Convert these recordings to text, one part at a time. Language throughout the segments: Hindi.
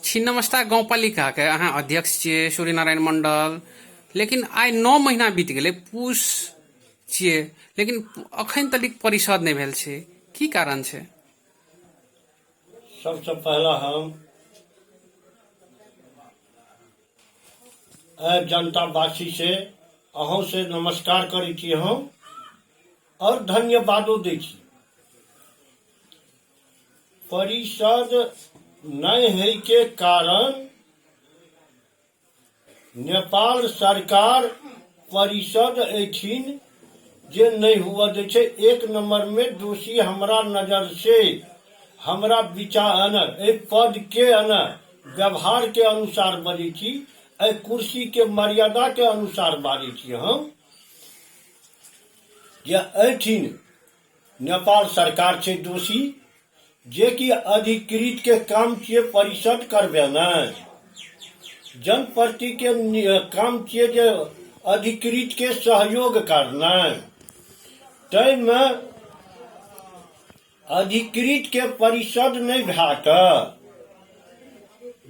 छी नमस्कार गाउँपालिका के अहाँ अध्यक्ष छियै सूर्यनारायण मंडल, लेकिन आइ 9 महीना बीत गेलै, पूस छियै, लेकिन अखन तक परिषद नहीं भेल छै। की कारण छै? सबसे पहला हम जनतावासी से अहों से नमस्कार करै छी हम और धन्यवादो दै छी। परिषद नहीं है के कारण नेपाल सरकार परिषद एठिन जे नहीं हुआ दे छे। एक नंबर में दोषी हमरा नजर से, हमरा विचार पद के व्यवहार के अनुसार बजे छी, कुर्सी के मर्यादा के अनुसार बाजे छी हम। जे एठिन नेपाल सरकार छे दोषी, जे कि अधिकृत के काम छिए परिषद करबे न, जनप्रति के काम छिए जे अधिकृत के सहयोग करना। तय में अधिकृत के परिषद नहीं भैके,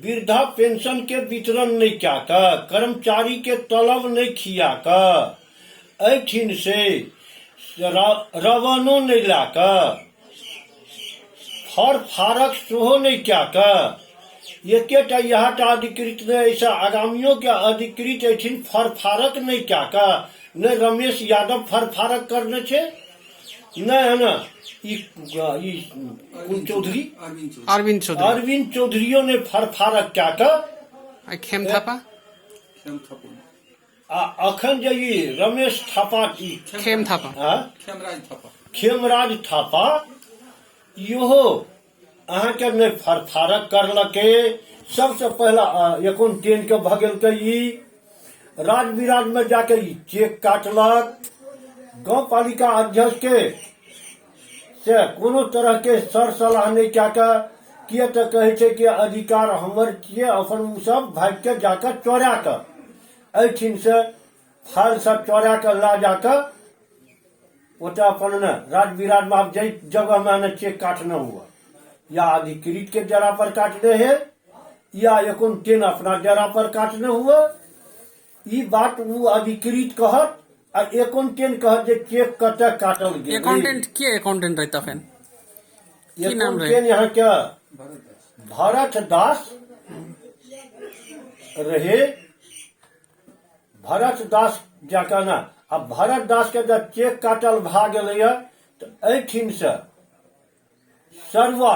वृद्धा पेंशन के वितरण नहीं क्या कर, कर्मचारी के तलब नहीं खिया कर, एठिन से रवनो नहीं लाकर, फर फारक सेहो नहीं क्या कर, एकेटा यह अधिकृत ने ऐसा आगामियों के अधिकृत एठिन फर फारक नहीं क्या कर, न रमेश यादव फर फारक करने छे, न है ना चौधरी अरविंद चौधरियों ने फर फारक क्या कर, खेम थापा अखन जे रमेश थापा खेमराज थापा इहो अहाँ के नहीं फर फारक करलके। सबसे पहला 1 के भगेलके राज विराज में जाके चेक काटलक। गाँव पालिका अध्यक्ष के से कोनो तरह के सर सलाह नहीं क्या किए तो कहे छे कि अधिकार हमर किए, अपन सब भाग के जाकर चोरा कर एठिन से फाइल सब चोरा कर ला जाकर ओटा अपन न राज विराज में जगह में न चेक काटना हुआ, या अधिकृत के डेरा पर काटने है, या 1 अपना डेरा पर काटने हुआ। ये बात वो अधिकृत कहत और 1 कहत जे चेक कते काटल गेल। अकाउंटेंट के अकाउंटेंट रहता है? की नाम रहे? यहाँ क्या भरत दास रहे, भरत दास जाकर ना। अब भरत दास के जब चेक काटल भा गए तो एठिन से सर्वा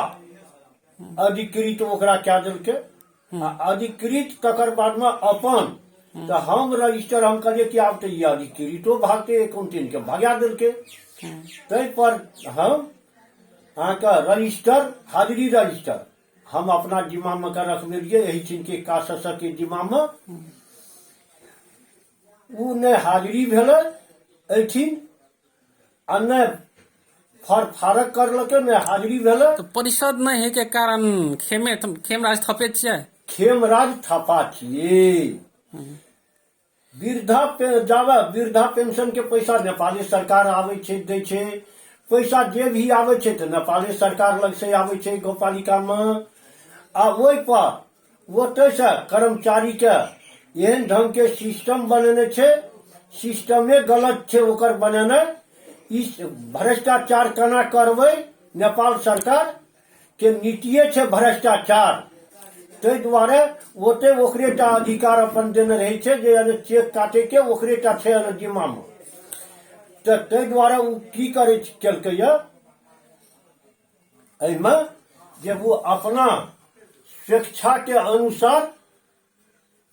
अधिकृत ओकरा क्या दिलके, अधिकृत तकर बाद में अपन तो हम रजिस्टर हम करिए कि आप तो ये अधिकृतो भागते अकाउंटेंट के भगा दिलके। तय पर हम अहाँ का रजिस्टर हाजिरी रजिस्टर हम अपना जिम्मा में कर रख लिए, यही चीज के काशस के जिम्मा में उ ने हाजिरी भेल एठिन आ ने फर फारक करलके ने हाजिरी भेल। तो परिषद नहीं है के कारण खेमराज थपे छियै, खेमराज थापा छियै। वृद्धा पेंशन के पैसा नेपाली सरकार आवे छे, दे छे। पैसा जे भी आवे छे तो नेपाली सरकार लग से आवे छे गौपालिका में। आ वही पर ओते से कर्मचारी के एहन ढंग के सिस्टम बनेने छे, सिस्टमे गलत छे ओकर बनेने। इस भ्रष्टाचार केना करबै, नेपाल सरकार के नीतिये छे भ्रष्टाचार। तै द्वारे ओते ओकरेटा अधिकार अपन देने रहे छे जे चेक काटे के ओकरेटा छे जिम्मा में। तो तै द्वारे उ की करे केलकै एहिमे जे वो अपना स्वेच्छा के अनुसार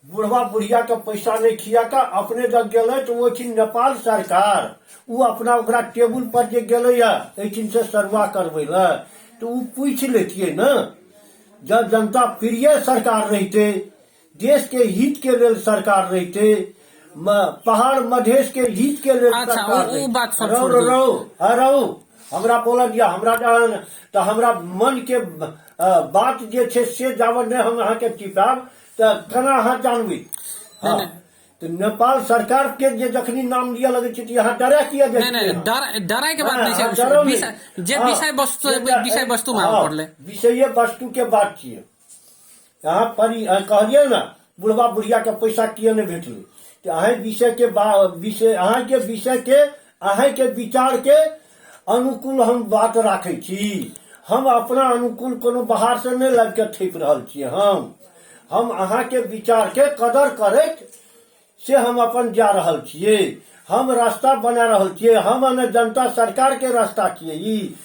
बुढ़वा बुढ़िया के पैसा नहीं खिया का अपने जब गए तो वो नेपाल सरकार वो अपना ओकरा टेबुल पर जे गए एठिन से सर्वा करवे ला तो वो पूछ लेतिए न। जब जनता प्रिय सरकार रहते, देश के हित के लेल सरकार रहते, पहाड़ मधेश के हित के लेल सरकार रहो हमरा बोल दिया, हमरा तो हमरा मन के बात जे छे से जावत नहीं हम अहाँ के टिपाब तो केना अहाँ जानबी। तो नेपाल सरकार के जे जखनी नाम लिया लगे छे यहाँ डरा किया जाए? डरा के बात नहीं है, जे विषय वस्तु में पड़ले विषय वस्तु के बात छिए। यहाँ कहलिए ना बुढ़वा बुढ़िया के पैसा किए नहीं भेटले तो अहाँ विषय के विषय अहाँ के विषय के अहाँ के विचार के अनुकूल हम बात राखे छी। हम अपना अनुकूल कोनो बाहर से नहीं लग के ठेप रहल छियै। हम अहाँ के विचार के कदर करैत से हम अपन जा रहल छियै। हम रास्ता बना रहल छियै। हम ने जनता सरकार के रास्ता छियै। ई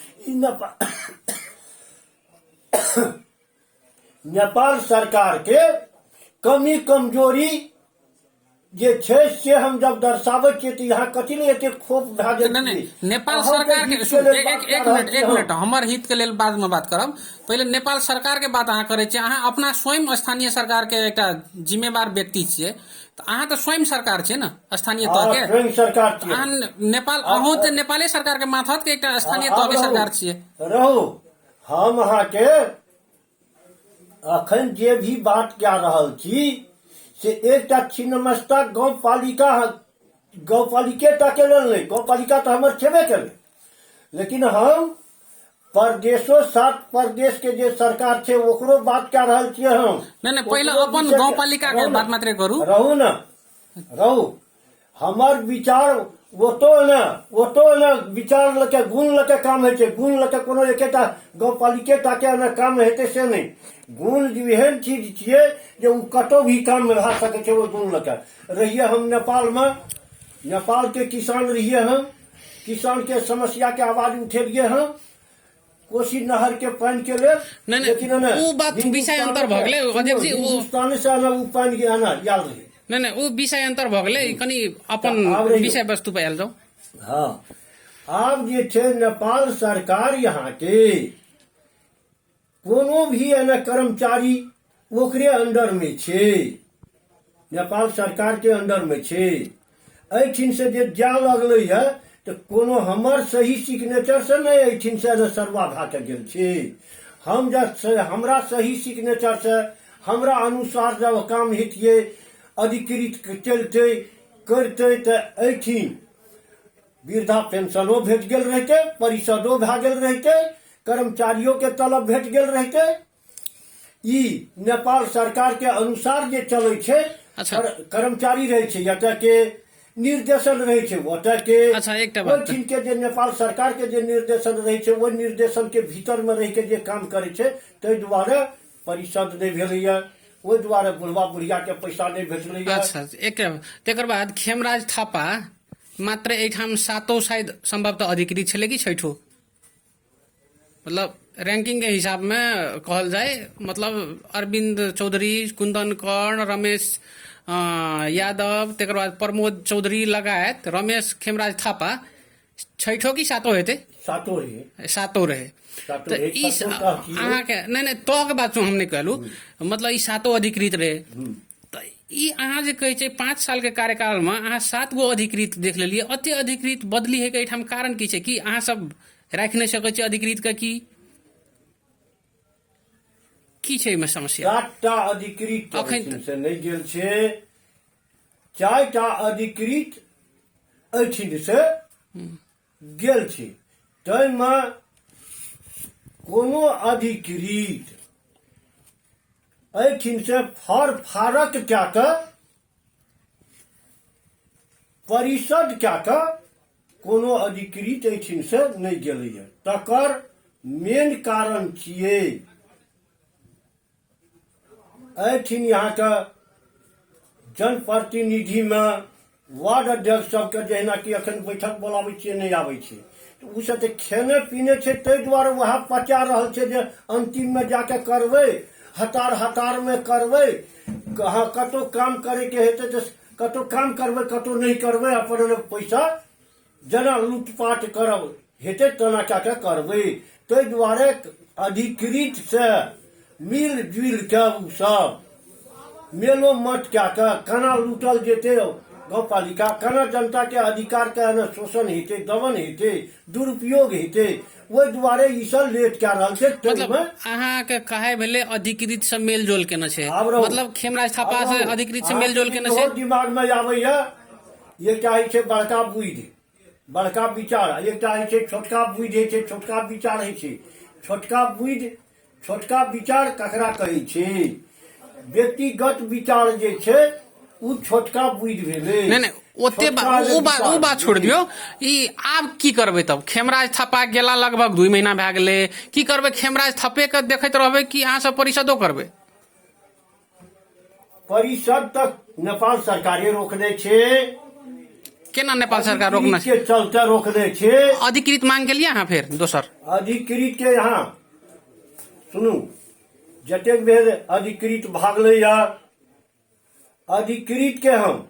नेपाल सरकार के कमी कमजोरी जे छे से हम जब दर्शावे छियै तो यहाँ कथी ले एते खोप भए गेल। नहीं, नेपाल सरकार के एक मिनट हमर हित के लेल बाद में बात करब। पहले नेपाल सरकार के बात अहाँ करे छियै। अहाँ अपना स्वयं स्थानीय सरकार के एक जिम्मेवार व्यक्ति छियै तो अहाँ तो स्वयं सरकार छियै ना स्थानीय तह के। स्वयं सरकार छियै। अहाँ नेपाल अहूँ तो नेपाले सरकार के माथत के एक स्थानीय तह के सरकार छियै। रहू हम अहाँ के अखन जे भी बात कह रहल छी से एकटा छिन्नमस्ता गौपालिके टा के लेल नहीं। गौपालिका तो हमर छेबे करे लेकिन हम प्रदेशो 7 प्रदेश के जे सरकार छे ओकरो बात कह रहल छियै। हम नहीं पहले अपन गौपालिका के बात मात्र करू। रहू हमर विचार वो तो न विचार लके गुण लके काम है। गुण लके कोनो एकेटा गौपालिके टा के न काम हेते से नहीं। गुण एहन चीज छियै जे उ कतौ भी काम में भा सके छै। वो गुण लके रहिए हम नेपाल के किसान रहिए। हम किसान के समस्या के आवाज उठेलिए। हम कोसी नहर के पानी के लिए लेकिन वो बात विषय अंतर भ गेलै अध्यक्ष जी। हिंदुस्तान से वो पानी के आना याद रही। नहीं वो विषय अंतर भ गेलै कनी अपन विषय वस्तु पे आयल जाओ। हाँ आब जे छै नेपाल सरकार यहाँ के कोनो भी कर्मचारी ओकरे अंडर में छे। नेपाल सरकार के अंडर में छे। एठिन से जे जा लगले है तो कोनो हमर सही सिग्नेचर से नहीं एठिन से सरवा भा के गेल छे। हम जब हमरा सही सिग्नेचर से हमरा अनुसार जब काम हेतिए अधिकृत चलते करते तो एठिन वृद्धा पेंशनो भेट गेल रहते परिषदो भए गेल रहते कर्मचारियों के तलब भेट गेल रहते। ई नेपाल सरकार के अनुसार जे चले छे कर्मचारी रहे छे एतऽ के निर्देशन रहे छे ओतऽ के। ओठिन के जे नेपाल सरकार के जे निर्देशन रहे छे वो निर्देशन के भीतर में रह के जे काम करे छे तै दुआरे परिषद नहीं भेलैया। ओहि दुआरे बुढ़वा बुढ़िया के पैसा नहीं भेटलैया। अच्छा तेकर बाद खेमराज थापा मात्र एठाम 7 शायद संभवतः अधिकृत छले कि 6 मतलब रैंकिंग के हिसाब में कहल जाए। मतलब अरविंद चौधरी कुंदन कर्ण रमेश यादव तेकर बाद प्रमोद चौधरी लगायत रमेश खेमराज थापा 6 कि 7 हेते 7 रहे। तो इस अहाँ के नहीं तो के बात हम नहीं कहलू मतलब 7 अधिकृत रहे। तो ई अहाँ जे कहे 5 साल के कार्यकाल में अहाँ 7 गो अधिकृत देख लेलिए। अते अधिकृत बदली है एठाम कारण की छै कि अहाँ सब राख नहीं सकै छी अधिकृत का की छै में समस्या। 7टा अधिकृत अखन से नहीं गेल छे। 4टा अधिकृत एठिन से गेल छे। तै में कोनो अधिकृत एठिन से फारक क्या के परिषद क्या के कोनो अधिकृत एठिन से नहीं गेलैया। तकर मेन कारण छियै एठिन यहाँ के जनप्रतिनिधि में वार्ड अध्यक्ष सबके जहिना कि अखन बैठक बोलाबै छियै नहीं आबै छै तो उ सब खेने पीने छै तै दुआरे वह पचा रहल छै जे अंतिम में जाके करबै हतार में करबै। कहाँ कतो काम करे के हेतै तो कतो काम करबै कतो नहीं करबै अपन पैसा जना लूटपाट करब हेतै तना क्या के करबै। तै दुआरे अधिकृत से मिल जुल के उ सब मेलो मत क्या के केना लूटल जेते गौपालिका केना जनता के अधिकार के शोषण हेते दमन हेते दुरुपयोग हेते ओहि दुआरे ई सब लेट क्या रहल छै। मतलब अहाँ के कहे भेले अधिकृत से मेल जोल केना छै मतलब खेमराज थापा से अधिकृत से मेल जोल केना छै दिमाग में आबैया। एकटा होइ छै बड़का बुद्धि बड़का विचार एकटा होइ छै छोटका बुद्धि होइ छै छोटका विचार होइ छै। छोटका बुद्धि छोटका विचार ककरा कहै छै व्यक्तिगत विचार जे छै उ छोटका बुझि भेलै। नहीं नहीं ओते छोटका उ बात छोड़ दियो। ई आब की करबे तब? खेमराज थप्पा गेला लगभग 2 महीना भए गेले। की करबे? खेमराज थप्पे के देखैत रहबे कि अहाँ सब परिषदो करबे? परिषद तक नेपाल सरकारे रोकने छै। केना नेपाल सरकार रोकना के चलते रोकने छै। अधिकृत मांग के लिए अहाँ फेर दोसर अधिकृत के यहाँ सुनू, जतेक बेर अधिकृत भागले या अधिकृत के हम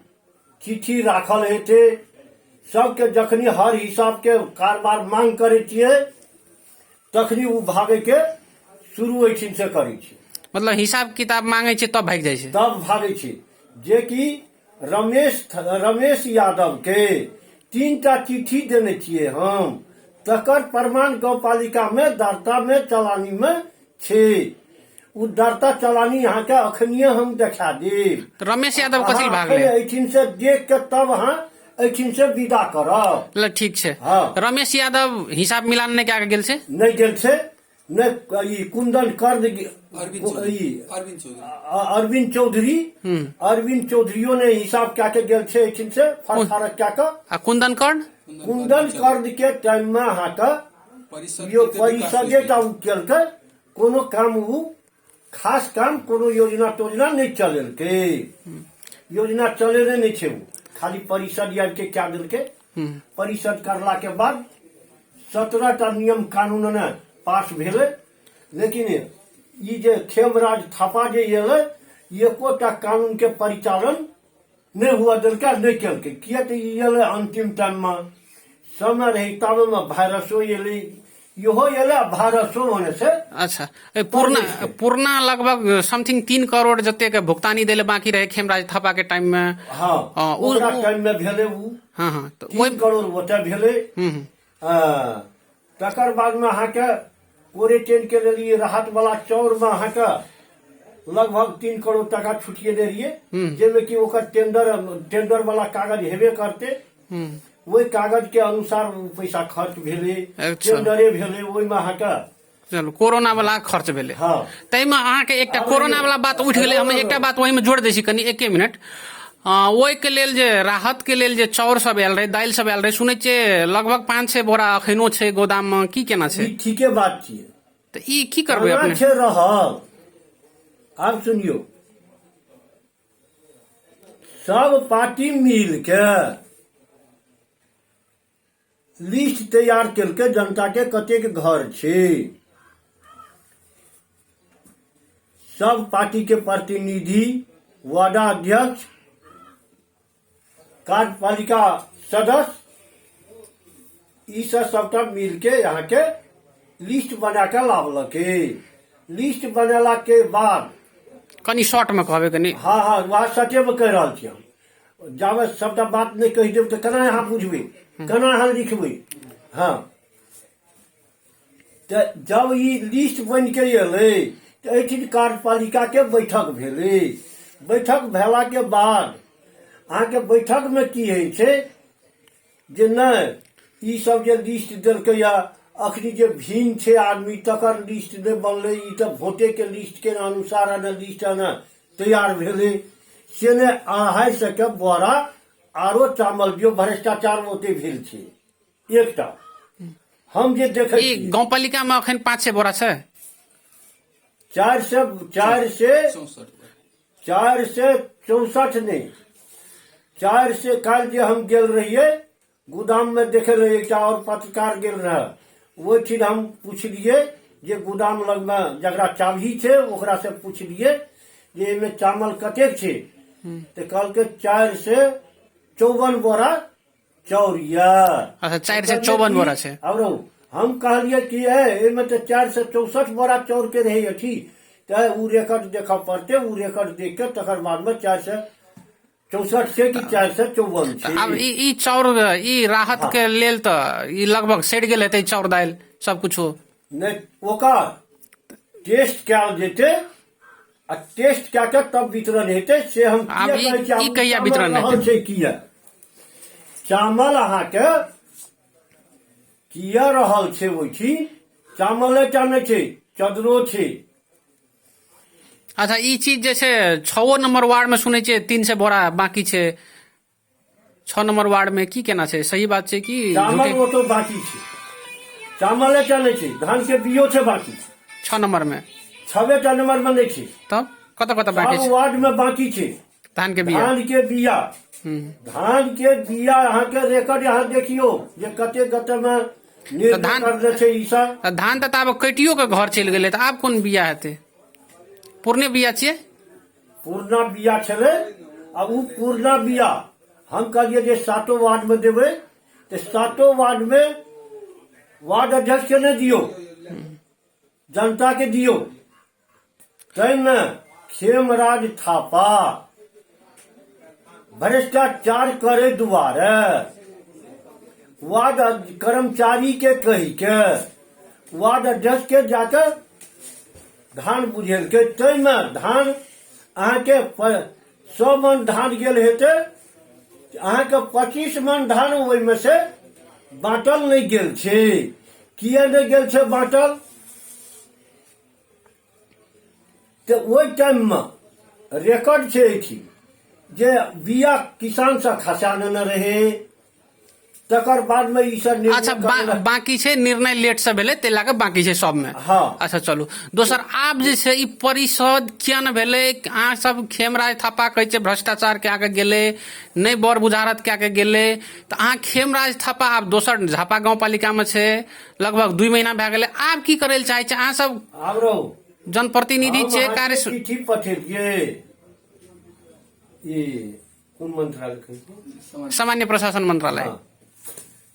चिट्ठी राखल हेते, सबके जखनी हर हिसाब के कारोबार मांग करे छियै तखनी उ भागे के शुरू एठिन से करे छै। मतलब हिसाब किताब मांगे छै तब भाग जाय छै। तब भागे छै। जे कि रमेश यादव के 3टा चिट्ठी देने छियै हम, तकर प्रमाण गाँवपालिका में दर्ता में चलानी में छै। उ दर्ता चलानी यहाँ के अखनिये हम देखा देब। तो रमेश यादव कथी भागले? एठिन से देख के तब अहाँ एठिन से विदा करब। मतलब ठीक छै। हाँ। रमेश यादव हिसाब मिलान नहीं क्या गेल छै? नहीं गेल छै। ने ई कुंदन कर्द अरविंद चौधरी अरविंद चौधरियो ने हिसाब क्या के गेल छै एठिन से फरफारक क्या के। आ कुंदन कर्द के टाइम में अहाँ के यो परिषदे टा उ केलकै। कोनो काम उ खास काम कोनो योजना तोजना नहीं चलेलकै। योजना चलेने नहीं छै। उ खाली परिषद आबि के क्या देलकै। परिषद करला के बाद 17टा नियम कानून ने पास भेले। लेकिन ई जे खेमराज थापा जे एलै एकोटा कानून के परिचालन नहीं हुआ देलकै, नहीं केलकै। किया तो ई एलै अंतिम टाइम में, समय रही ताबे में वायरसो एलै, इहो एलै वायरसो होने से। अच्छा पूर्णा लगभग समथिंग 3 करोड़ जते के भुगतानी देले बाकी रहे खेमराज थापा के टाइम में। हाँ ओकरा टाइम में भेले उ। हाँ तो 3 करोड़ ओते भेले। तकर बाद में अहाँ के क्वारेंटाइन के लिए राहत वाला चौर में अहाँ के लगभग 3 करोड़ टका छुटिए दे रहिए, जेमे कि ओकर टेंडर वाला कागज हेबे करते। वही कागज के अनुसार पैसा खर्च भेले। टेंडरे भेले ओहि में अहाँ के। चलो कोरोना वाला खर्च भेले। हाँ तैमे अहाँ के एकटा कोरोना वाला बात उठ गेले। हम एकटा बात वही में जोड़ दै छी कनी 1 मिनट। ओहि के लेल जे राहत के लेल जे चाउर सब आयल रहे, दालि सब आयल रहे, सुनै छियै लगभग 5-6 बोरा अखनो छै गोदाम में। की केना छै? ठीके बात छियै। तो ई की करबै अपने? छै रहल। आब सुनियो, सब पार्टी मिल के लिस्ट तैयार केलकै जनता के कतेक घर छै। सब पार्टी के प्रतिनिधि, वार्डा अध्यक्ष, कार्यपालिका सदस्य, ई सबटा मिल के यहाँ के लिस्ट बना के लावलकै। लिस्ट बनेला के बाद कनी शॉर्ट में कहबे कनी। हाँ वहाँ सटे में कह रहा छी हम। जाबे सबटा बात नहीं कही देब तो केना अहाँ बुझबे, केना अहाँ लिखबे। हाँ तो जब ई लिस्ट बन के एलै तो एठिन कार्यपालिका के बैठक भेलै। बैठक भेला के बाद अहाँ के बैठक में की है छै जे नहीं ई सब जे लिस्ट देलकै या अखनी जे भिन्न छै आदमी तकर लिस्ट नहीं बनलै। ई तो वोटे के लिस्ट के अनुसार न लिस्ट न तैयार भेलै से ने 250 के बोरा आरो चावल दियो। भ्रष्टाचार ओते भेल छै एकटा। हम जे देखै ई गाँवपालिका में अखन 5-6 बोरा छै। 464 नहीं 4 से काल जे हम गेल रहिए गोदाम में देखे रहिए। एकटा और पत्रकार गेल रहा, वो चीज हम पूछलिए जे गोदाम लग में जकरा चाभी छै ओकरा से पूछलिए जे एमे चावल कतेक छै। तो कहलकै 4 से 54 बोरा चाउर या। अच्छा 4 से 54 बोरा छै। और हम कहलिए कि है एमे तो 4 से 64 बोरा चाउर के रहे अथी। तो उ रेकर्ड देखा पड़ते, उ रेकर्ड देख के तकर बाद में 4 से 64 से कि 4 से 54 छै। अब ई चाउर ई राहत के लेल तो ई लगभग सेट गेल हेतै चाउर दाल सब कुछ। नहीं ओकर टेस्ट कयल जेतै आ टेस्ट क्या के तब वितरण हेतै से हम कहिया वितरण हेतै? किया चावल अहाँ के किया रहल छै ओइठी चावल टा नहीं छै, चदरो छै। अच्छा ई चीज जे छै 6 नंबर वार्ड में सुनै छियै 3 से बोरा बाकी छै 6 नंबर वार्ड में की केना छै सही बात छै कि चावल वो तो बाकी छै चावल टा नहीं छै धान के बियो छै बाकी 6 नंबर में 6 नंबर में नहीं छै तब कत कत बाकी सब छै वार्ड में बाकी छै धान के बिया धान के बिया धान के बिया अहाँ के रिकॉर्ड यहाँ देखियो जे कते कते में निर्णय धान- करले छै ई सब तऽ धान तऽ आब कटियो के घर चलि गेलै तऽ आब कोन बिया हेतै पुरने बिया छियै पूर्णा बिया छलै अब उ पूर्णा बिया हम कहलिए जे 7 वार्ड में देबै तो 7 वार्ड में वार्ड अध्यक्ष के नहीं दियो जनता के दियो तैमे खेमराज थापा भ्रष्टाचार करे दुआरे वार्ड कर्मचारी के कही के वार्ड अध्यक्ष के जाकर धान बुझेलकै तैमे धान अहाँके 100 मन धान गेल हेतै अहाँके 25 मन धान ओहिमे से बाँटल नहीं गेल छै किया नहीं गेल छै बाँटल तो ओहि टाइम में रिकॉर्ड छै एठी जे बिया किसान से खसाने रहे तकर बाद में ई सब निर्णय अच्छा करल- बाकी छै निर्णय लेट से भेलै तै लए कऽ बाकी छै सब में हाँ। अच्छा चलू दोसर आब जे छै ई परिषद किया न भेलै अहाँ सब खेमराज थापा कहै छै भ्रष्टाचार कए के गेलै नहि बर बुझारत कए के गेलै तऽ अहाँ खेमराज थापा आब दोसर झापा गाँव पालिका में छै लगभग 2 महीना भए गेलै आब की करे लए चाहै छै अहाँ सब आब रहू जनप्रतिनिधि हम छै अहाँके कार्य चिट्ठी पठेलिए ई कोन मंत्रालय कहै छै? सामान्य प्रशासन मंत्रालय हाँ।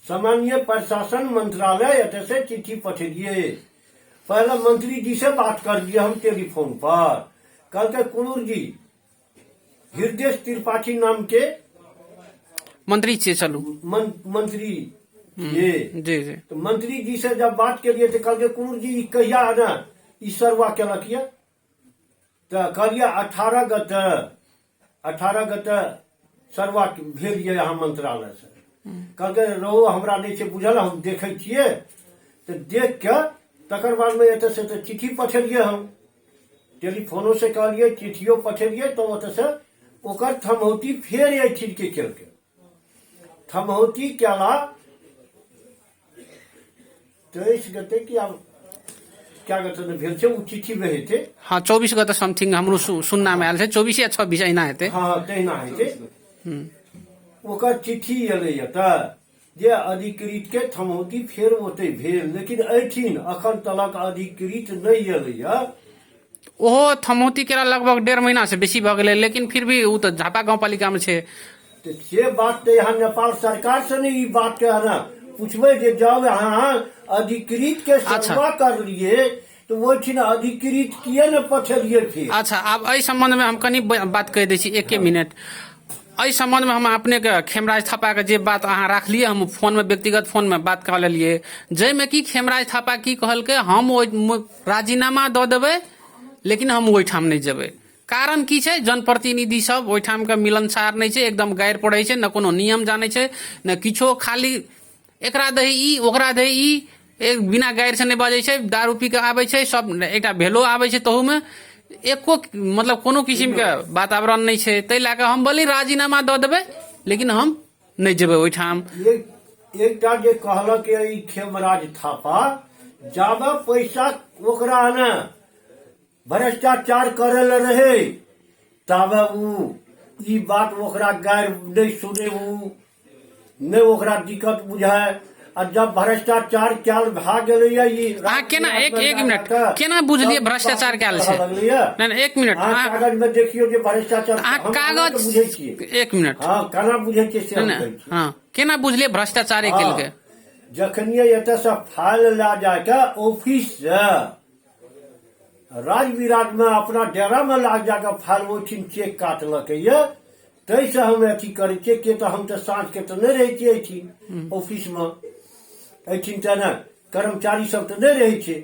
सामान्य प्रशासन मंत्रालय एतऽ से चिट्ठी पठेलिए पहले मंत्री जी से बात कर दिए हम टेलीफोन पर कल के कुलूर जी हृदय त्रिपाठी नाम के मंत्री छियै चलू मंत्री ये जी जी तो मंत्री जी से जब बात के लिए तो कल के कुलूर जी ई कहिया आना ई सरवा केलक ये तो कहलिए 18 गते सरवा भेल ये यहाँ मंत्रालय से कहलकै रहो हमरा नहीं छै बुझल हम देखै छियै तो देख के तकर बाद में एतऽ से तो चिट्ठी पठेलिए हम टेलीफोनो से कहलिए चिट्ठियो पठेलिए तो ओतऽ से ओकर थमहौती फेर एहि चीज के केलकै थमहौती केला 23 गते कि आब क्या गते ने भेल छै उ चिट्ठी में हेतै हाँ 24 गते समथिंग हमरो सुनना में आयल छै 24 या 26 अहिना हेतै हाँ तहिना हेतै ओकर चिट्ठी एलै तऽ जे अधिकृत के थमौती फेर ओते भेल लेकिन एठिन अखन तलक अधिकृत नहीं एलैया ओहो थमौती केरा लगभग 1.5 महीना से बेसी भऽ गेलै लेकिन फिर भी उ तऽ झापा गाँव पालिका में छै तो से बात तो यहाँ नेपाल सरकार से नहीं ई बात के ना पूछबै जे जाओ यहाँ अधिकृत के सर्वा कर लिए तो ओठिन अधिकृत किए न पठेलिए फिर अच्छा आब एहि संबंध में हम कनी बात कहि दै छी 1 मिनट एहि संबंध में हम अपने के खेमराज थापा के जे बात अहाँ राखलिए हम फोन में व्यक्तिगत फोन में बात कऽ लेलिए जाहिमे कि खेमराज थापा की कहलकै हम ओहि राजीनामा दऽ देबै लेकिन हम ओहिठाम नहीं जेबै कारण की छै जनप्रतिनिधि सब ओहिठाम के मिलनसार नहीं छै एकदम गारि पड़ै छै न कोनो नियम जानै छै न किछो खाली एकरा दही ई ओकरा दही ई एक बिना गारि से नहीं बजै छै दारू पी के आबै छै सब एकटा भेलो आबै छै तहू में एको मतलब कोनो किस्म के वातावरण नहीं छै तै लए कऽ हम बोली राजीनामा दऽ देबै लेकिन हम नहीं जेबै ओहिठाम एकटा जे कहलक ई खेमराज थापा जाबे पैसा ओकरा ने भ्रष्टाचार करे ले रहे ताबे उ ई बात ओकरा गारि नहीं सुने उ नहीं ओकरा दिक्कत बुझाय आ जब भ्रष्टाचार कैल भए गेलैया ई अहाँ केना एक मिनट केना बुझलिए भ्रष्टाचार कैल छै नहीं 1 मिनट अहाँ कागज में देखियो जे भ्रष्टाचार अहाँ हम कागज बुझै छियै 1 मिनट हाँ केना बुझै छियै से हम कहै छी हाँ केना बुझलिए भ्रष्टाचार केलकै जखनिए एतऽ से फाइल ला जाके ऑफिस से राज विराज में अपना डेरा में ला जाके फाइल ओठिन चेक काटलकै ये तै से हम अथी करै छियै के तऽ हम तऽ साँझ के तऽ नहीं रहै छियै एठिन ऑफिस में एठिन तऽ ने कर्मचारी सब तऽ नहीं रहै छै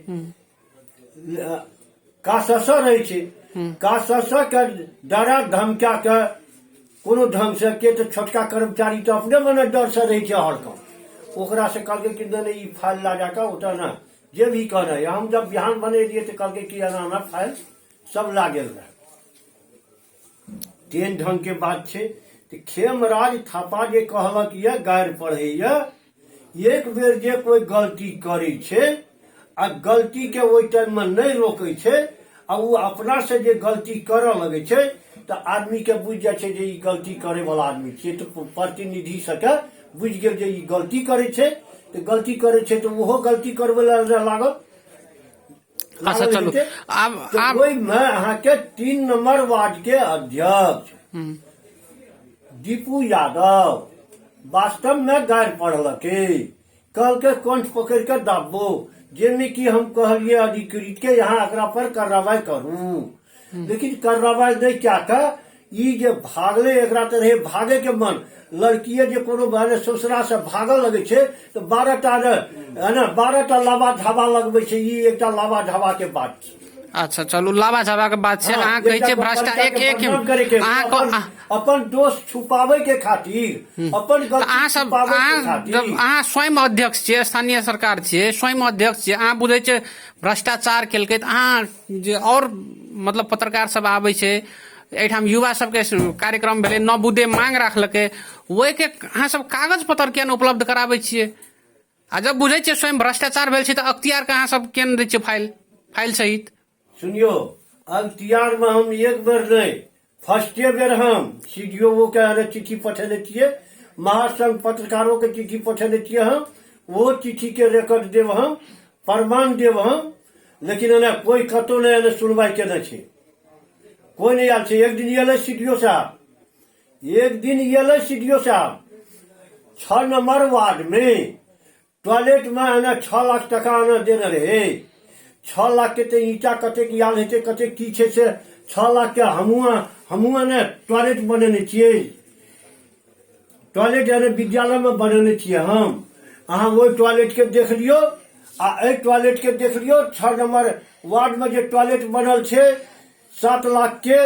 कासस रहै छै कासस के डरा धमका के कोनो ढंग से के तऽ छोटका कर्मचारी तऽ अपने मने डर से रहै छै हरकम ओकरा से कहलकै कि नहीं ई फाइल ला जाके ओतऽ ना जे भी कहना है हम जब बिहान बनेलिए तो कहलकै कि एना फाइल सब ला गेल रहे तेन ढंग के बात छे। तो खेमराज थापा जे कहलक ये गारि पढ़ैया, एक बेर जे कोई गलती करे छे आ गलती के ओहि टाइम में नहीं रोके छे आ वो अपना से जे गलती करऽ लगे छे तो आदमी के बुझ जाए छे जे ई गलती करे वाला आदमी छे। तो प्रतिनिधि सके बुझ गेल जे ई गलती करे छे, तो गलती करे छे तो ओहो गलती करबे लागल। अच्छा चलो तो वही में अहाँ के 3 नंबर वार्ड के अध्यक्ष दीपू यादव वास्तव में गारि पढ़लके, कल के कंठ पकड़ के दाबो, जेमे कि हम कहलिए अधिकृत के यहाँ एकरा पर कार्रवाई करूं, लेकिन कार्रवाई नहीं क्या का। ई जे भागले एकरा तो रहे भागे के मन, लड़किए जे कोनो बारे ससुरा से भागल लगे छे तो 12टा है ना 12टा लावा झाबा लगबे छे। ई एकटा लावा झाबा के बात छे। अच्छा चलू लावा झाबा के बात छे। अहाँ कहै छे भ्रष्टाचार अपन दोष छुपावे के खातिर, अपन गलती छुपावे के खातिर। अहाँ स्वयं अध्यक्ष छियै, स्थानीय सरकार छियै, स्वयं अध्यक्ष छियै, अहाँ बुझे छे भ्रष्टाचार केलकै त अहाँ जे और मतलब पत्रकार सब आबै छे एठाम युवा सबके कार्यक्रम भेलै, न बुद्धे मांग राखलकै, ओहि के अहाँ सब कागज पत्र किया न उपलब्ध कराबै छियै? आ जब बुझे छियै स्वयं भ्रष्टाचार भेल छै त अख्तियार के अहाँ सब किया न दै छियै फाइल सहित? सुनियो, अख्तियार में हम एक बेर नहीं, फर्स्टे बेर हम सीडीओ के चिट्ठी पठेले छियै, महासंघ पत्रकारों के चिट्ठी पठेले छियै हम, वो चिट्ठी के रिकॉर्ड देव हम, प्रमाण देव हम, लेकिन कोई कतो नहीं सुनवाई केने छे, कोई नहीं आयल छे। एक दिन एल सीडीओ साहब, एक दिन एल सीडीओ साहब 6 नंबर वार्ड में टॉयलेट में 6 लाख टका देने रहे। 6 लाख के ईटा कते आयल हेते, कते की छे से 6 लाख के हमहुआ ने टॉयलेट बनेने छियै, टॉयलेट विद्यालय में बनेने छियै हम। अहाँ वो टॉयलेट के देख लियो आ ए टॉयलेट के देख लियो। 6 नंबर वार्ड में जे टॉयलेट बनल छे 7 लाख के,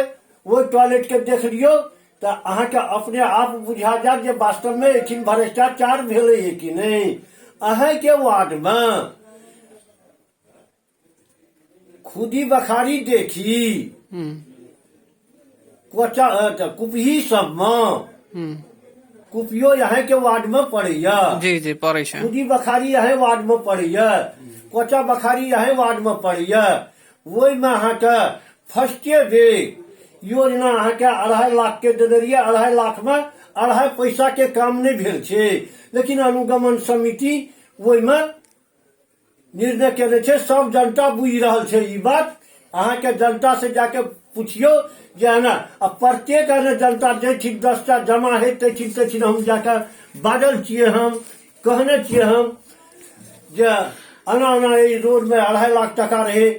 वो टॉयलेट के देख लियो तो अहाँ के अपने आप बुझा जात जे वास्तव में एठिन भ्रष्टाचार भेलै है कि नहीं। अहाँ के वार्ड में खुदी बखारी देखी, कुपही सब में, कुपियो यहाँ के वार्ड में पड़ैया। जी जी पड़े छै। खुदी बखारी यहाँ वार्ड में पड़ैया, कोचा बखारी यहाँ वार्ड में पड़ैया। वही में अहाँ के फर्स्टे बेर योजना अहाँ के 2.5 लाख के देने रहिए। 2.5 लाख में 2.5 पैसा के काम नहीं भेल छे, लेकिन अनुगमन समिति वही में निर्णय केने छे। सब जनता बुझि रहल छे ई बात। अहाँ के जनता से जाके पूछियो जे है ना, प्रत्येक जनता जैठिन 10टा जमा है तैठिन हम जाके बाजल छियै, हम कहने छियै हम जे आना रोड में 2.5 लाख टका रहे।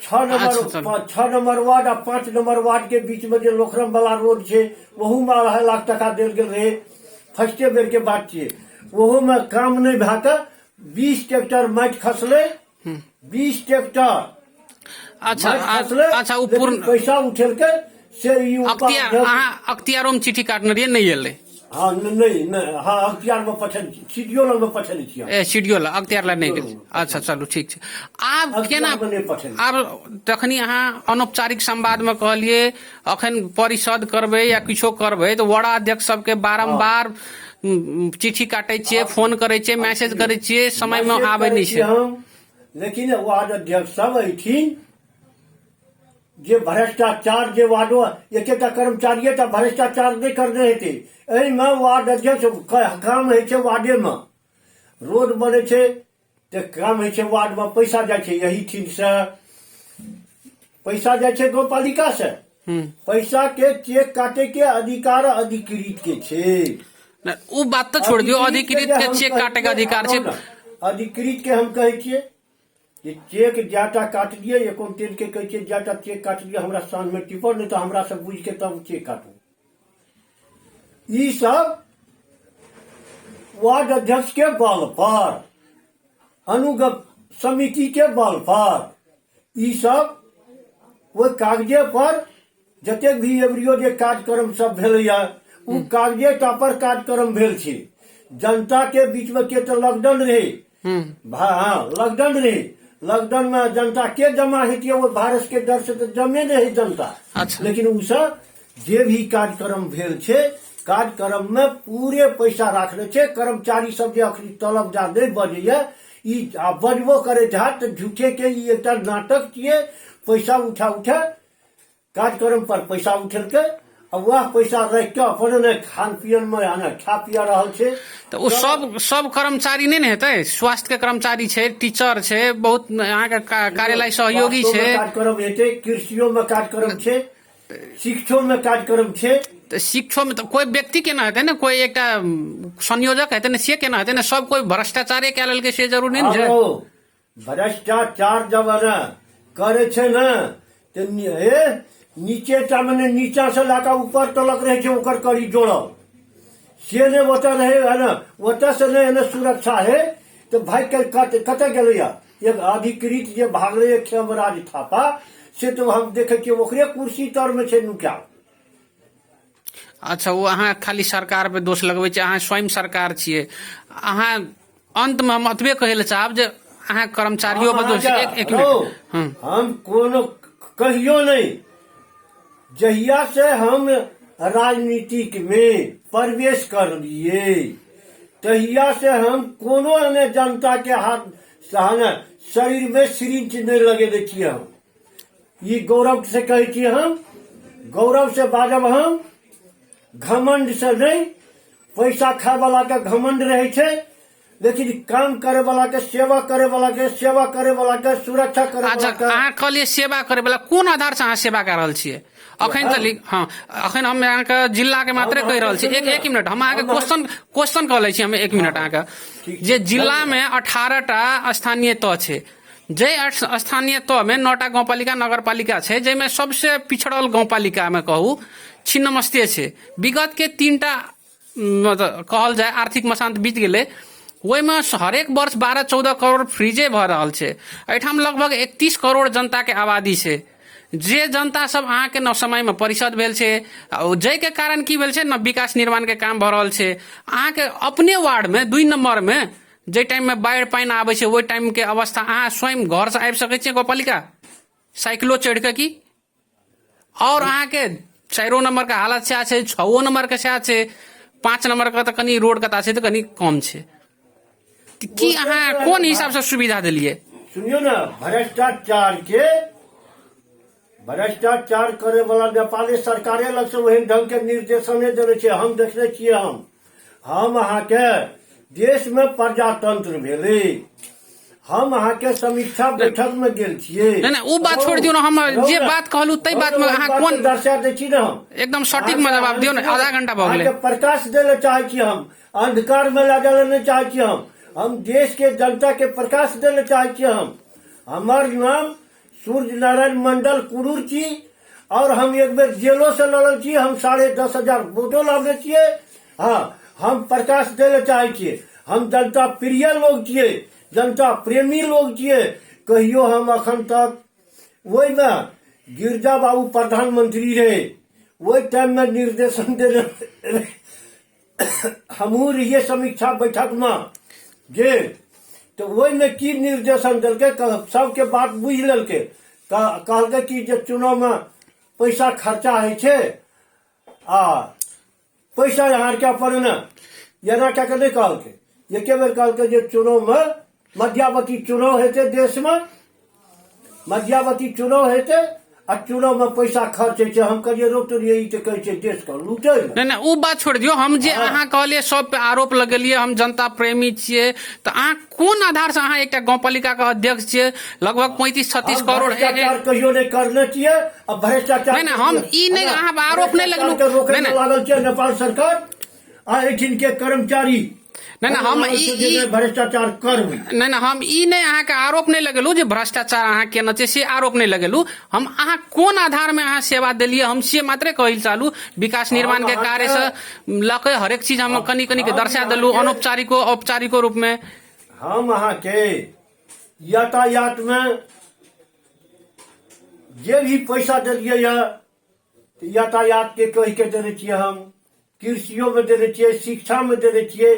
6 नंबर वार्ड आ 5 नंबर वार्ड के बीच में जो लोखरम वाला रोड छे वहू में 2.5 लाख टका देल गेल रहे। फर्स्टे बेर के बात छियै, वहू में काम नहीं भए के 20 ट्रैक्टर माटि खसले, 20 ट्रैक्टर अच्छा पूर्ण पैसा उठेल के से अख्तियारों में चिट्ठी काटने रहिए नहीं एले। हाँ नहीं हाँ अख्तियार में पठेल, सीडीओ लग में पठेल छियै। सीडीओ लग अख्तियार लग नहीं गेल। अच्छा चलू ठीक छै। आब केना आब तखनी अहाँ अनौपचारिक संवाद में कहलिए अखन परिषद करबै या किछो करबै तो वार्ड अध्यक्ष सबके बारंबार चिट्ठी काटे छियै, फोन करे छियै, मैसेज करे छियै, समय में आबै नहीं छै। लेकिन वार्ड अध्यक्ष सब एठिन जे भ्रष्टाचार जे वार्डो एकेटा कर्मचारी टा भ्रष्टाचार नहीं करने हेते। एहि में वार्ड अध्यक्ष काम है छे, वार्डे में रोड बने छे तो काम है छे, वार्ड में पैसा जाए छे, यही ठीक से पैसा जाए छे गौपालिका से। पैसा के चेक काटे के अधिकार अधिकृत के छे। उ बात तो छोड़ दियो, अधिकृत के चेक काटे के अधिकार छे। अधिकृत के हम कहे छियै ये चेक जाटा काट दिए, अकाउंटेंट के कहे छियै जाटा चेक काट दिए, हमरा साँझ में टिपो नहीं तो हमरा से बुझ के तब चेक काटू। ई सब वार्ड अध्यक्ष के बल पर, अनुगम समिति के बल पर, ई सब वो कागजे पर जतेक भी एवरियो जे कार्यक्रम सब भेलैया उ कागजे टा पर कार्यक्रम भेल छै। जनता के बीच में के तो लॉकडाउन रहे, हाँ लॉकडाउन रहे, लॉकडाउन में जनता के जमा हेतिये वो वायरस के डर से तो जमे नहीं है जनता। अच्छा। लेकिन उ सब जे भी कार्यक्रम भेल छै कार्यक्रम में पूरे पैसा राखने छै। कर्मचारी सब जे अखनी तलब जा नहीं बजेया ई आ बजबो करे हैत तो झूठे के ई एकटा नाटक छियै। पैसा उठा कार्यक्रम पर पैसा उठेलकै आ वह पैसा रख के अपन खान पियन में आना खा पिया रहल छै। तो वो सब कर्मचारी नहीं हेतै? स्वास्थ्य के कर्मचारी छै, टीचर छै, बहुत यहाँ के कार्यालय सहयोगी छै, कार्यक्रम हेतै, कृषियों में कार्यक्रम छै, शिक्षो में कार्यक्रम छै। तो शिक्षो में तो कोई व्यक्ति केना हेतै ने, कोई एक संयोजक हेतै ने, से केना हेतै ने? सब कोई भ्रष्टाचारे कए लेलकै से जरूरी नहीं छै। भ्रष्टाचार जब ना करे छै ना तो नीचे टा मने नीचा से लाका ऊपर तलक रहे छै ओकर कड़ी जोड़ल से ने ओतऽ रहे है ना, ओतऽ से नहीं है ना सुरक्षा है तो भाई कते गेलैया एक अधिकृत जे भागले खेमराज थापा से तो हम देखे छियै ओकरे कुर्सी तर में छै नुका। अच्छा, वो अहाँ खाली सरकार पे दोष लगबै छै, अहाँ स्वयं सरकार छियै। अहाँ अंत में हम अतबे कहै लए चाहब जे अहाँ कर्मचारियों पे दोष एक मिनट हम कोनो कहियो नहीं। जहिया से हम राजनीतिक में प्रवेश कर लिए तहिया से हम कोनो ने जनता के हाथ शरीर में सिरिंज नहीं लगे देखिए। हम ये गौरव से कहे छियै, हम गौरव से बाजब, हम घमंड से नहीं। पैसा खाए वाला के घमंड रहे छै लेकिन काम करे वाला के सेवा करे वाला के सुरक्षा करे वाला के। अहाँ कहलिए सेवा करे वाला, कोन आधार से अहाँ सेवा कर रहल छियै? अखन तक हाँ, अखन हम अहाँ के जिला के मात्रे कहि रहल छी। एक मिनट हम अहाँ के क्वेश्चन कह लै छी। हम 1 मिनट अहाँ के जे जिला में 18टा स्थानीय तह छै, जे स्थानीय तह में 9टा गाँव पालिका नगर पालिका छै, जैमे सबसे पिछड़ल गाँव पालिका में कहू छिन्नमस्ते छै। विगत के 3टा कहल जाए आर्थिक मसांत बीत गेलै, ओहिमे हरेक वर्ष 12-14 करोड़ फ्रीजे भऽ रहल छै। एहिठाम लगभग 31 करोड़ जनता के आबादी छै। जे जनता सब अहाँ के न समय में परिषद भेल छै, जय के कारण की भेल छै न विकास निर्माण के काम भऽ रहल छै। अहाँ के अपने वार्ड में 2 नंबर में जे टाइम में बाढ़ि पानि आबै छै ओहि टाइम के अवस्था अहाँ स्वयं घर से आबि सकै छियै गौपालिका साइकिलो चढ़ के की? और अहाँ के 4 नंबर का हालत सएह छै, 6 नंबर के सएह छै, 5 नंबर का तो कनी रोड कता छै तो कनी कम छै। की अहाँ कोन हिसाब से सुविधा दिलिए? सुनियो ना, भ्रष्टाचार करे वाला नेपाली सरकारे लग से वही ढंग के निर्देशने देने छै। हम देखने छियै, हम अहाँ के देश में प्रजातंत्र भेले, हम अहाँ के समीक्षा बैठक में गेल छियै। नहीं वो बात छोड़ दियो ना, हम जे बात कहलू तई बात में अहाँ कोन दर्शा दै छी ना, हम एकदम सटीक में जवाब दियो ना। आधा घंटा भऽ गेलै। प्रकाश दे ले चाहे छी, हम अंधकार में ला जाले नहीं चाहे छी। हम देश के जनता के प्रकाश दे ले चाहे छी। हमार नाम सूर्य नारायण मंडल कुरूर छी और हम एक बेर जेलो से लड़ल छी। हम 10,500 वोटो लावे छियै। हाँ, हम प्रकाश दे ले चाहे छियै। हम जनता प्रिय लोग छियै, जनता प्रेमी लोग छियै। कहियो हम अखन तक वही में गिरजा बाबू प्रधानमंत्री रहे, वही टाइम में निर्देशन दे हमहू रहिए समीक्षा बैठक में जे तो वही में की निर्देशन दिलके, सबके बात बुझ लेलके। कहलके कि जे चुनाव में पैसा खर्चा है छे आ पैसा यहाँ के अपन न एना क्या के नहीं कहलके। एक बेर कहलके जे चुनाव में मध्यावधि चुनाव हेते, देश में मध्यावधि चुनाव हेते आ चुनाव में पैसा खर्च है। हम कहिए रोक रहिए ई कहे छै देश का लूटे। नहीं वो बात छोड़ दियो। हम जे अहाँ कहलिए सब पे आरोप लगेलिए, हम जनता प्रेमी छियै, तो अहाँ कोन आधार से अहाँ एकटा गाँव पालिका के अध्यक्ष छियै? लगभग 35-36 करोड़ कहियो नहीं करने छियै। अब भ्रष्टाचार नहीं हम ई नहीं अहाँ आरोप नहीं लगलू। नहीं लागल छै नेपाल सरकार आ एठिन के कर्मचारी नहीं हम ई भ्रष्टाचार करबै। नहीं हम ई नहीं अहाँ के आरोप नहीं लगेलू जे भ्रष्टाचार अहाँ केना छै, से आरोप नहीं लगेलू। हम अहाँ कोन आधार में अहाँ सेवा दिलिए हम से मात्रे कहल चालू। विकास निर्माण के कार्य से लके हरेक चीज हम कनी के दर्शा दिलू, अनौपचारिको औपचारिको रूप में। हम अहाँ के यातायात में जे भी पैसा दिलिए यातायात के कह के देने छियै, हम कृषियों में देने छियै, शिक्षा में देने छियै।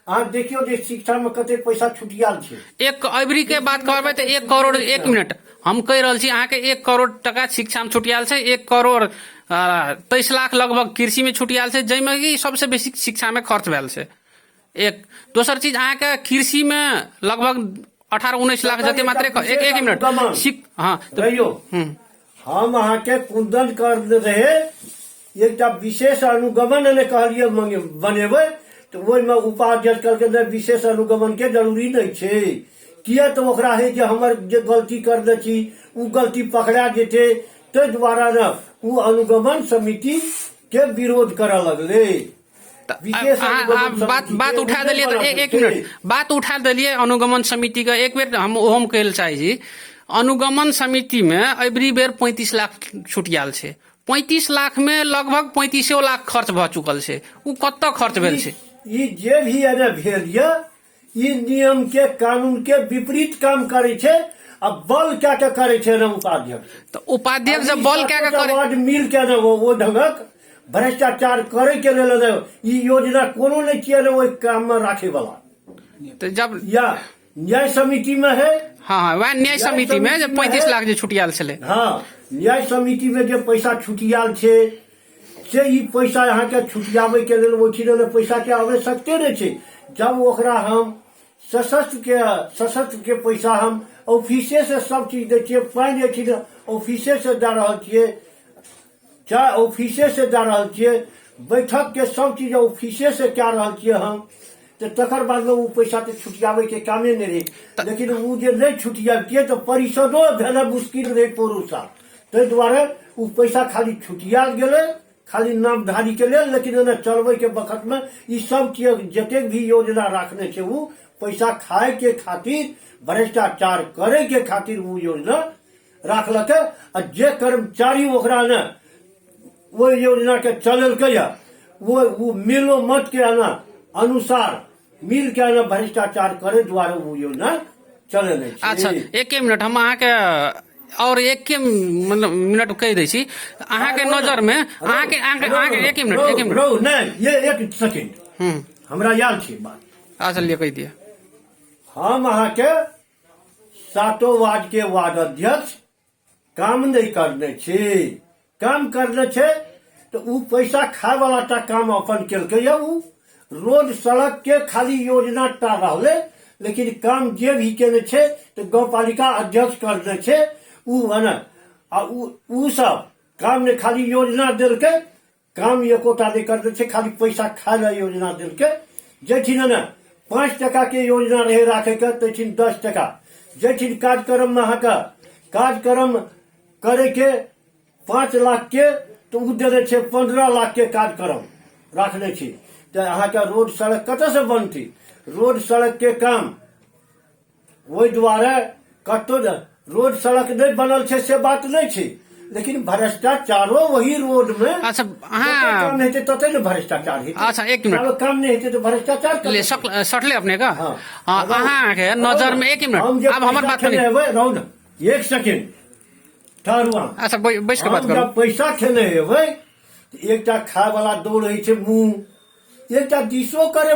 अहाँ देखियो जे शिक्षा में कते पैसा छुटियाल छै। एक अबरी के बात करबै तो 1 करोड़ 1 मिनट हम कह रहल छी अहाँ के 1 करोड़ टका शिक्षा में छुटियाल छै। 1 करोड़ 23 लाख लगभग कृषि में छुटियाल छै, जाहिमे कि सबसे बेसी शिक्षा में खर्च भेल छै। एक दोसर चीज अहाँके कृषि में लगभग 18-19 लाख जते मात्र एक मिनट हाँ रहियो हम अहाँके कुंदन कर रहे एक विशेष अनुगमन ने कहलिए बनेबै तो ओहिमे उपाध्यक्ष कहलकै विशेष अनुगमन के जरूरी नहीं छै, किया तो ओकरा है कि हमर जे गलती करने छी उ गलती पकड़ा जेते, ताहि दुआरे न उ अनुगमन समिति के विरोध करऽ लगले। बात उठा दिलिए तो एक मिनट बात उठा दिलिए अनुगमन समिति का। एक बेर हम ओहम कहल चाहे छी, अनुगमन समिति में एवरी बेर 35 लाख छुटियाल छै। 35 लाख में लगभग 35 लाख खर्च भ चुकल छै। उ कत्ता खर्च भेल छै? ई जे भी एने भेल ये ई नियम के कानून के विपरीत काम करे छै, अब बल क्या के करे छै न उपाध्यक्ष। तो उपाध्यक्ष जब बल क्या के करे मिल के न वो ढंगक भ्रष्टाचार करे के लेल ई योजना कोनो नहीं किया ने ओहि काम में राखे वाला। तो जब या न्याय समिति में है, हाँ वह न्याय समिति में जब 35 लाख जो छुटियाल छले, हाँ न्याय समिति में जो पैसा छुटियाल छे से ई पैसा यहाँ के छुटियावे के लेल ओठी लेल पैसा के आवश्यकते नहीं छे। जब ओकरा हम सशस्त्र के पैसा हम ऑफिसे से सब चीज दे छिए, पानी एठी ऑफिसे से दे रहल छिए, चाहे ऑफिसे से दे रहल छिए, बैठक के सब चीज ऑफिसे से क्या रहल छिए हम, तो तकर बाद में वो पैसा तो छुटियावे के कामे नहीं रहे। लेकिन वो जे नहीं छुटियाबतिए तो परिषदो भेना मुश्किल रहे पुरुषा, ताहि दुआरे वो पैसा खाली छुटियाल गेले, खाली नामधारी के लेल। लेकिन चलवे के वक्त में ई सब चीज जते भी योजना रखने छे वो पैसा खाए के खातिर, भ्रष्टाचार करे के खातिर वो योजना रखलक। आ जे कर्मचारी ओकरा ने वो योजना के चललकै वो मिलो मत के अनुसार मिल के भ्रष्टाचार करे द्वारा वो योजना चले नहीं। अच्छा एक मिनट हम अहाँ के और एक मतलब मिनट कह दै छी, अहाँ के नजर में अहाँ के एक मिनट नहीं ये एक सेकंड हमरा याद छे बात। अच्छा लिए कह दिया। हम अहाँ के 7 वार्ड के वार्ड अध्यक्ष काम नहीं करने छे, काम करने छे तो उ पैसा खाए वाला टा काम अपन केलकै या उ रोड सड़क के खाली योजना टा रहले, लेकिन काम जे भी केने छे तो गाँव पालिका अध्यक्ष करने छे उ है ना। आ उ सब काम ने खाली योजना दिलके, काम एकोटा नहीं करने छे, खाली पैसा खाए ला योजना दिलके। जेठिन ना 5 टका के योजना रहे राखे के तेठिन 10 टका, जेठिन कार्यक्रम में अहाँ कार्यक्रम करे के 5 लाख के तो उ देने छे 15 लाख के कार्यक्रम रखने छी। तो अहाँ के रोड सड़क कतऽ से बनती? रोड सड़क के काम वही द्वारा कतो रोड सड़क नहीं बनल छे से बात नहीं छे, लेकिन भ्रष्टाचारो वही रोड में। अच्छा काम हेते तते न भ्रष्टाचार हेते। अच्छा एक मिनट काम नहीं हेते तो भ्रष्टाचार ले सटले अपने का। अहाँ के नजर में एक मिनट अब हमर बात सुनिए, रहू न एक सेकंड ठहरुआ। अच्छा बैठ के बात करो। जब पैसा खेने हेबै एकटा खाए वाला दौड़ है मुंह, एकटा दिशो करे